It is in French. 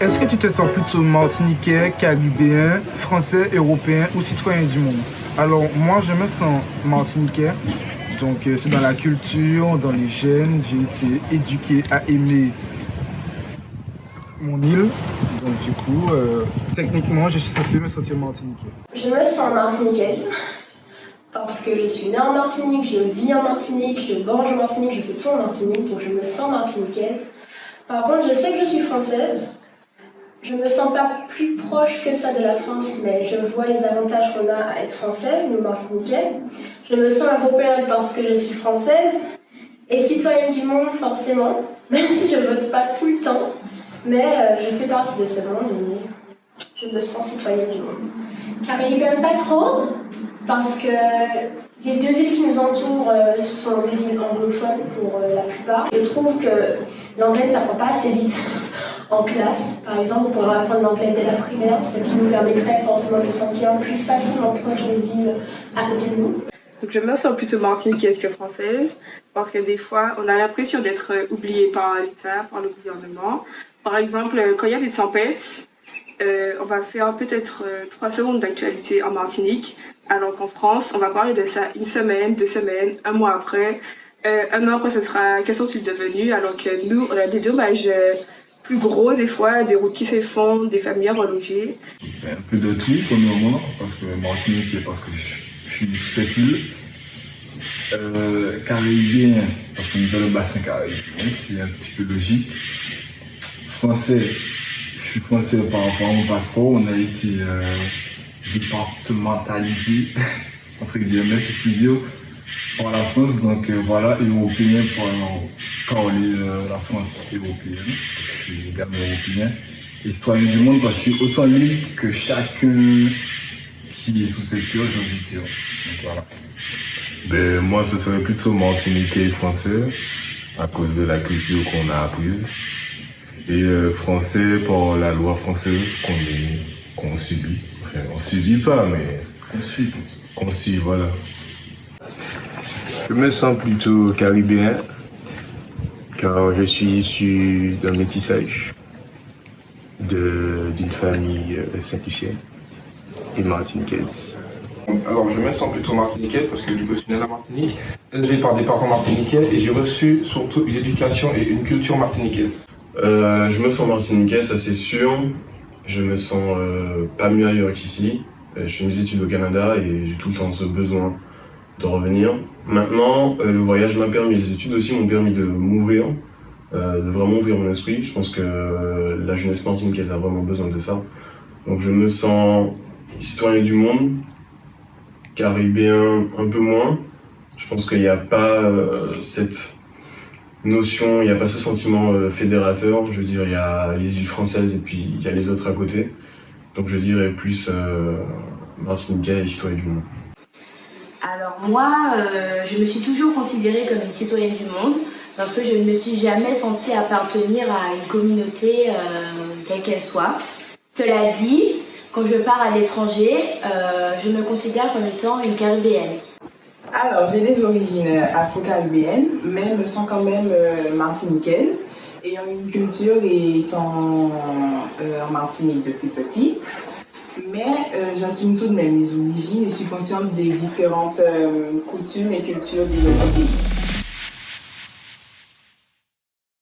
Est-ce que tu te sens plutôt martiniquais, caribéen, français, européen ou citoyen du monde? Alors, moi, je me sens martiniquais. Donc, c'est dans la culture, dans les gènes. J'ai été éduqué à aimer mon île. Donc, du coup, techniquement, je suis censé me sentir martiniquais. Je me sens martiniquaise parce que je suis née en Martinique, je vis en Martinique, je mange en Martinique, je fais tout en Martinique, donc je me sens martiniquaise. Par contre, je sais que je suis française. Je me sens pas plus proche que ça de la France, mais je vois les avantages qu'on a à être français, nous Martiniquais. Je me sens européenne parce que je suis française et citoyenne du monde forcément, même si je vote pas tout le temps, mais je fais partie de ce monde et je me sens citoyenne du monde. Caribéenne pas trop, parce que les deux îles qui nous entourent sont des îles anglophones pour la plupart. Je trouve que l'anglais ne s'apprend pas assez vite en classe. Par exemple, on pourrait apprendre l'anglais dès la primaire, ce qui nous permettrait forcément de nous sentir plus facilement proche des îles à côté de nous. Donc je me sens plutôt martiniquaise que française, parce que des fois, on a l'impression d'être oublié par l'État, par le gouvernement. Par exemple, quand il y a des tempêtes, on va faire peut-être 3 secondes d'actualité en Martinique, alors qu'en France, on va parler de ça une semaine, 2 semaines, un mois après. Un an après, ce sera que sont-ils devenus, alors que nous, on a des dommages plus gros des fois, des routes qui s'effondrent, des familles relogées. Un peu de tout pour le moment, parce que Martinique, parce que je suis sous cette île. Caribéen, parce qu'on est dans le bassin caribéen, c'est un petit peu logique. Français, je suis français par rapport à mon passeport, on a été départementalisé, entre guillemets, si je puis dire, par la France. Donc voilà, et européen pour parler la France européenne. Je suis également européen. Et citoyen du monde, parce que je suis autant libre que chacun qui est sous cette terre, j'ai envie de dire. Donc voilà. Ben, moi, ce serait plutôt martiniquais et français, à cause de la culture qu'on a apprise. Et français pour la loi française qu'on subit. Enfin, on subit pas, mais qu'on suit, voilà. Je me sens plutôt caribéen, car je suis issu d'un métissage d'une famille saint-lucienne et martiniquaise. Alors, je me sens plutôt martiniquais parce que du coup, je suis né à la Martinique, élevé par des parents martiniquais et j'ai reçu surtout une éducation et une culture martiniquaise. Je me sens martiniquais, ça c'est sûr. Je me sens pas mieux ailleurs qu'ici. Je fais mes études au Canada et j'ai tout le temps ce besoin de revenir. Maintenant, le voyage m'a permis, les études aussi m'ont permis de m'ouvrir, de vraiment ouvrir mon esprit. Je pense que la jeunesse martiniquaise a vraiment besoin de ça. Donc je me sens citoyen du monde, caribéen un peu moins. Je pense qu'il n'y a pas cette notion, il n'y a pas ce sentiment fédérateur. Je veux dire, il y a les îles françaises et puis il y a les autres à côté. Donc je dirais plus martiniquais et citoyen du monde. Alors moi, je me suis toujours considérée comme une citoyenne du monde parce que je ne me suis jamais sentie appartenir à une communauté, quelle qu'elle soit. Cela dit, quand je pars à l'étranger, je me considère comme étant une caribéenne. Alors, j'ai des origines afro-caribéennes, mais me sens quand même martiniquaise, ayant une culture et étant en Martinique depuis petite. Mais j'assume tout de même mes origines et suis consciente des différentes coutumes et cultures des autres pays.